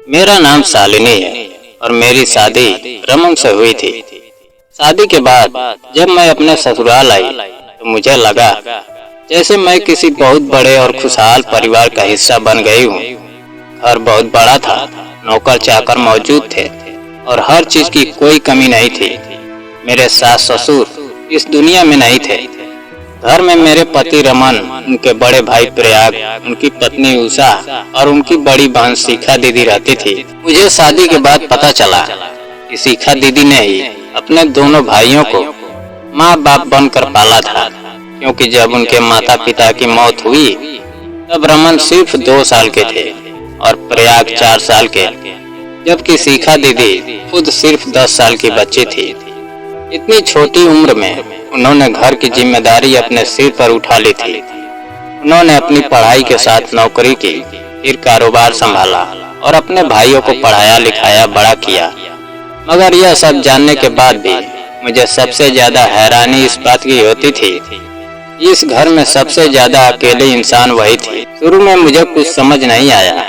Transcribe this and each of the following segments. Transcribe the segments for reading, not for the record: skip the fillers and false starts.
मेरा नाम शालिनी है और मेरी शादी रमन से हुई थी। शादी के बाद जब मैं अपने ससुराल आई तो मुझे लगा जैसे मैं किसी बहुत बड़े और खुशहाल परिवार का हिस्सा बन गई हूँ। घर बहुत बड़ा था, नौकर चाकर मौजूद थे और हर चीज की कोई कमी नहीं थी। मेरे सास ससुर इस दुनिया में नहीं थे। घर में मेरे पति रमन, उनके बड़े भाई प्रयाग, उनकी पत्नी उषा और उनकी बड़ी बहन शिखा दीदी रहती थी। मुझे शादी के बाद पता चला कि शिखा दीदी ने ही अपने दोनों भाइयों को माँ बाप बनकर पाला था, क्योंकि जब उनके माता पिता की मौत हुई तब रमन सिर्फ 2 साल के थे और प्रयाग 4 साल के, जबकि शिखा दीदी खुद सिर्फ 10 साल की बच्ची थी। इतनी छोटी उम्र में उन्होंने घर की जिम्मेदारी अपने सिर पर उठा ली थी। उन्होंने अपनी पढ़ाई के साथ नौकरी की, फिर कारोबार संभाला और अपने भाइयों को पढ़ाया लिखाया बड़ा किया। मगर यह सब जानने के बाद भी मुझे सबसे ज्यादा हैरानी इस बात की होती थी, इस घर में सबसे ज्यादा अकेले इंसान वही थी। शुरू में मुझे कुछ समझ नहीं आया,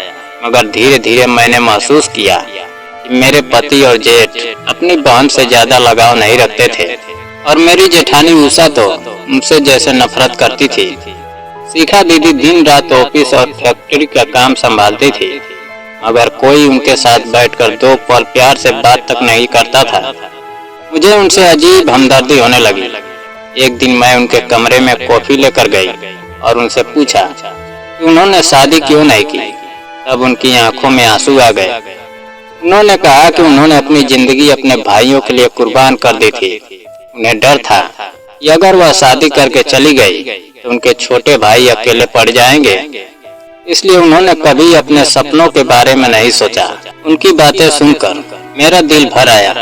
मगर धीरे धीरे मैंने महसूस किया कि मेरे पति और जेठ अपनी बहन से ज्यादा लगाव नहीं रखते थे और मेरी जेठानी उषा तो उनसे जैसे नफरत करती थी। शिखा दीदी दिन रात ऑफिस और फैक्ट्री का काम संभालती थी, मगर कोई उनके साथ बैठकर 2 पल प्यार से बात तक नहीं करता था। मुझे उनसे अजीब हमदर्दी होने लगी। एक दिन मैं उनके कमरे में कॉफी लेकर गई और उनसे पूछा कि उन्होंने शादी क्यों नहीं की। तब उनकी आंखों में आंसू आ गए। उन्होंने कहा कि उन्होंने अपनी जिंदगी अपने भाइयों के लिए कुर्बान कर दी थी। उन्हें डर था कि अगर वह शादी करके चली गई तो उनके छोटे भाई अकेले पड़ जाएंगे, इसलिए उन्होंने कभी अपने सपनों के बारे में नहीं सोचा। उनकी बातें सुनकर मेरा दिल भर आया,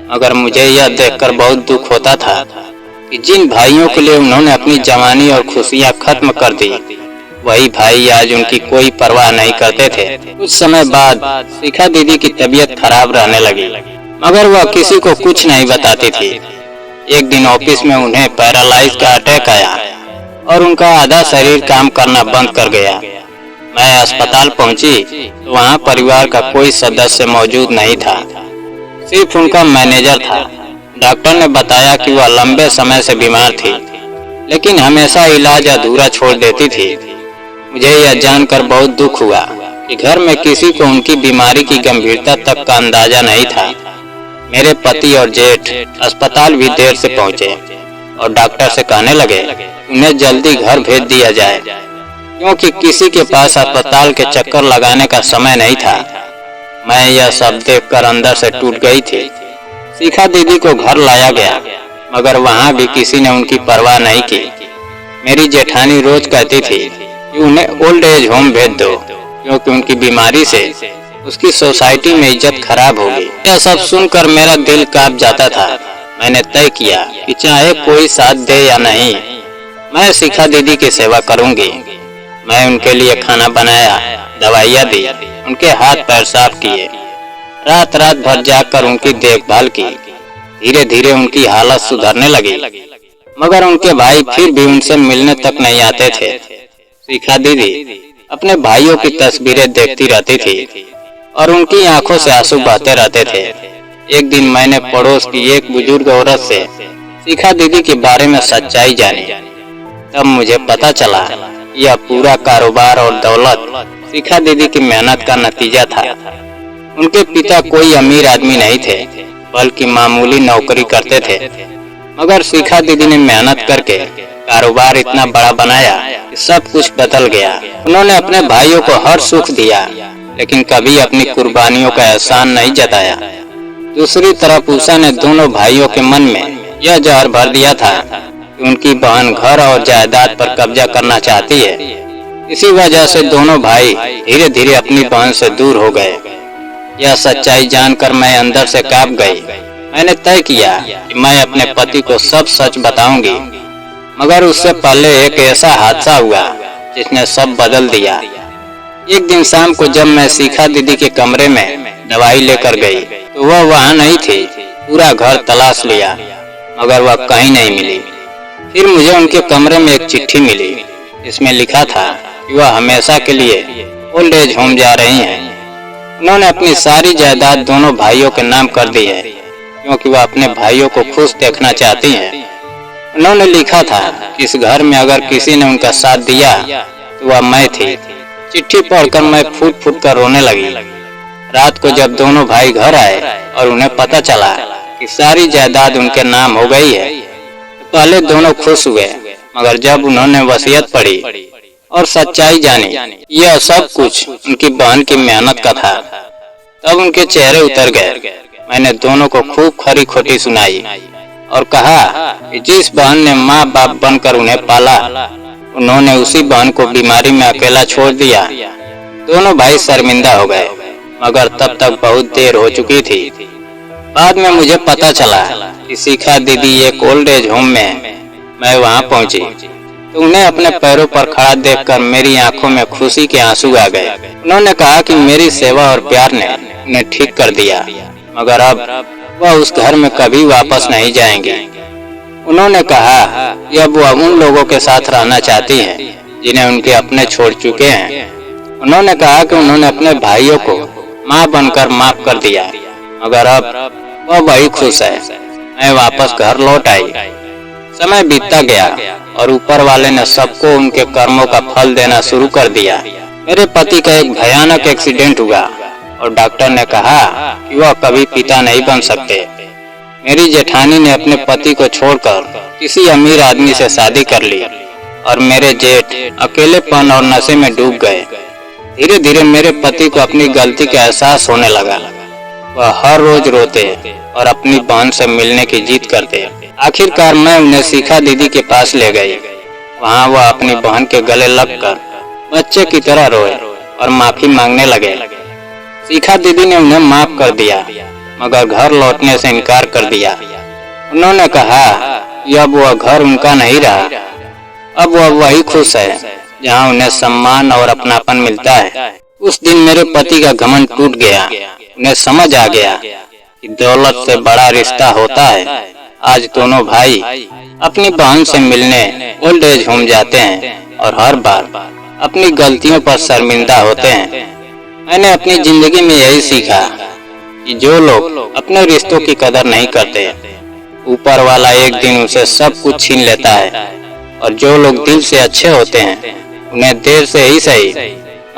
मगर मुझे यह देखकर बहुत दुख होता था कि जिन भाइयों के लिए उन्होंने अपनी जवानी और खुशियां खत्म कर दी, वही भाई आज उनकी कोई परवाह नहीं करते थे। कुछ समय बाद शिखा दीदी की तबीयत खराब रहने लगी, मगर वह किसी को कुछ नहीं बताती थी। एक दिन ऑफिस में उन्हें पैरालाइज का अटैक आया और उनका आधा शरीर काम करना बंद कर गया। मैं अस्पताल पहुंची तो वहां परिवार का कोई सदस्य मौजूद नहीं था, सिर्फ उनका मैनेजर था। डॉक्टर ने बताया कि वह लंबे समय से बीमार थी, लेकिन हमेशा इलाज अधूरा छोड़ देती थी। मुझे यह जानकर बहुत दुख हुआ कि घर में किसी को उनकी बीमारी की गंभीरता तक का अंदाजा नहीं था। मेरे पति और जेठ अस्पताल भी देर से पहुंचे और डॉक्टर से कहने लगे उन्हें जल्दी घर भेज दिया जाए, क्योंकि किसी के पास अस्पताल के चक्कर लगाने का समय नहीं था। मैं यह सब देखकर अंदर से टूट गई थी। शिखा दीदी को घर लाया गया, मगर वहां भी किसी ने उनकी परवाह नहीं की। मेरी जेठानी रोज कहती थी कि उन्हें ओल्ड एज होम भेज दो, क्योंकि उनकी बीमारी से उसकी सोसाइटी में इज्जत खराब होगी। यह सब सुनकर मेरा दिल कांप जाता था। मैंने तय किया कि चाहे कोई साथ दे या नहीं, मैं शिखा दीदी की सेवा करूंगी। मैं उनके लिए खाना बनाया, दवाइयाँ दी, उनके हाथ पैर साफ किए, रात रात भर जागकर उनकी देखभाल की। धीरे धीरे उनकी हालत सुधरने लगी, मगर उनके भाई फिर भी उनसे मिलने तक नहीं आते थे। शिखा दीदी अपने भाइयों की तस्वीरें देखती रहती थी और उनकी आंखों से आंसू बहते रहते थे। एक दिन मैंने पड़ोस की एक बुजुर्ग औरत से शिखा दीदी के बारे में सच्चाई जानी। तब मुझे पता चला यह पूरा कारोबार और दौलत शिखा दीदी की मेहनत का नतीजा था। उनके पिता कोई अमीर आदमी नहीं थे, बल्कि मामूली नौकरी करते थे, मगर शिखा दीदी ने मेहनत करके कारोबार इतना बड़ा बनाया कि सब कुछ बदल गया। उन्होंने अपने भाइयों को हर सुख दिया, लेकिन कभी अपनी कुर्बानियों का एहसान नहीं जताया। दूसरी तरफ उषा ने दोनों भाइयों के मन में यह जहर भर दिया था कि उनकी बहन घर और जायदाद पर कब्जा करना चाहती है। इसी वजह से दोनों भाई धीरे धीरे अपनी बहन से दूर हो गए। यह सच्चाई जानकर मैं अंदर से कांप गई। मैंने तय किया कि मैं अपने पति को सब सच बताऊंगी, मगर उससे पहले एक ऐसा हादसा हुआ जिसने सब बदल दिया। एक दिन शाम को जब मैं शिखा दीदी के कमरे में दवाई लेकर गई तो वह वहां नहीं थी। पूरा घर तलाश लिया, मगर वह कहीं नहीं मिली। फिर मुझे उनके कमरे में एक चिट्ठी मिली, इसमें लिखा था कि वह हमेशा के लिए ओल्ड एज होम जा रही हैं। उन्होंने अपनी सारी जायदाद दोनों भाइयों के नाम कर दी है, क्योंकि वह अपने भाइयों को खुश देखना चाहती हैं। उन्होंने लिखा था कि इस घर में अगर किसी ने उनका साथ दिया तो वह मैं थी। चिट्ठी पढ़कर मैं फूट फूट कर रोने लगी। रात को जब दोनों भाई घर आए और उन्हें पता चला कि सारी जायदाद उनके नाम हो गई है, तो पहले दोनों खुश हुए, मगर जब उन्होंने वसीयत पढ़ी और सच्चाई जानी यह सब कुछ उनकी बहन की मेहनत का था, तब उनके चेहरे उतर गए। मैंने दोनों को खूब खरी खोटी सुनाई और कहा कि जिस बहन ने माँ बाप बनकर उन्हें पाला, उन्होंने उसी बहन को बीमारी में अकेला छोड़ दिया। दोनों भाई शर्मिंदा हो गए, मगर तब तक बहुत देर हो चुकी थी। बाद में मुझे पता चला कि शिखा दीदी एक ओल्ड एज होम में। मैं वहां पहुंची तो उन्हें अपने पैरों पर खड़ा देखकर मेरी आंखों में खुशी के आंसू आ गए। उन्होंने कहा कि मेरी सेवा और प्यार ने उन्हें ठीक कर दिया, मगर अब वह उस घर में कभी वापस नहीं जाएंगे। उन्होंने कहा कि अब वह उन लोगों के साथ रहना चाहती हैं जिन्हें उनके अपने छोड़ चुके हैं। उन्होंने कहा कि उन्होंने अपने भाइयों को माँ बनकर माफ कर दिया, मगर अब वह वही खुश है। मैं वापस घर लौट आई। समय बीतता गया और ऊपर वाले ने सबको उनके कर्मों का फल देना शुरू कर दिया। मेरे पति का एक भयानक एक्सीडेंट हुआ और डॉक्टर ने कहा कि वह कभी पिता नहीं बन सकते। मेरी जेठानी ने अपने पति को छोड़कर किसी अमीर आदमी से शादी कर ली और मेरे जेठ अकेलेपन और नशे में डूब गए। धीरे धीरे मेरे पति को अपनी गलती का एहसास होने लगा। वह हर रोज रोते और अपनी बहन से मिलने की जिद करते। आखिरकार मैं उन्हें शिखा दीदी के पास ले गई। वहाँ वह अपनी बहन के गले लगकर बच्चे की तरह रोए और माफी मांगने लगे। शिखा दीदी ने उन्हें माफ कर दिया, मगर घर लौटने से इनकार कर दिया। उन्होंने कहा कि अब वह घर उनका नहीं रहा, अब वह वही खुश है जहाँ उन्हें सम्मान और अपनापन मिलता है। उस दिन मेरे पति का घमंड टूट गया। उन्हें समझ आ गया कि दौलत से बड़ा रिश्ता होता है। आज दोनों भाई अपनी बहन से मिलने ओल्ड एज होम जाते हैं और हर बार अपनी गलतियों पर शर्मिंदा होते हैं। मैंने अपनी जिंदगी में यही सीखा कि जो लोग अपने रिश्तों की कदर नहीं करते, ऊपर वाला एक दिन उसे सब कुछ छीन लेता है। और जो लोग दिल से अच्छे होते हैं, उन्हें देर से ही सही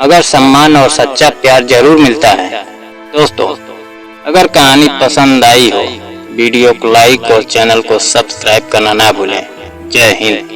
मगर सम्मान और सच्चा प्यार जरूर मिलता है। दोस्तों, अगर कहानी पसंद आई हो, वीडियो को लाइक और चैनल को सब्सक्राइब करना ना भूलें। जय हिंद।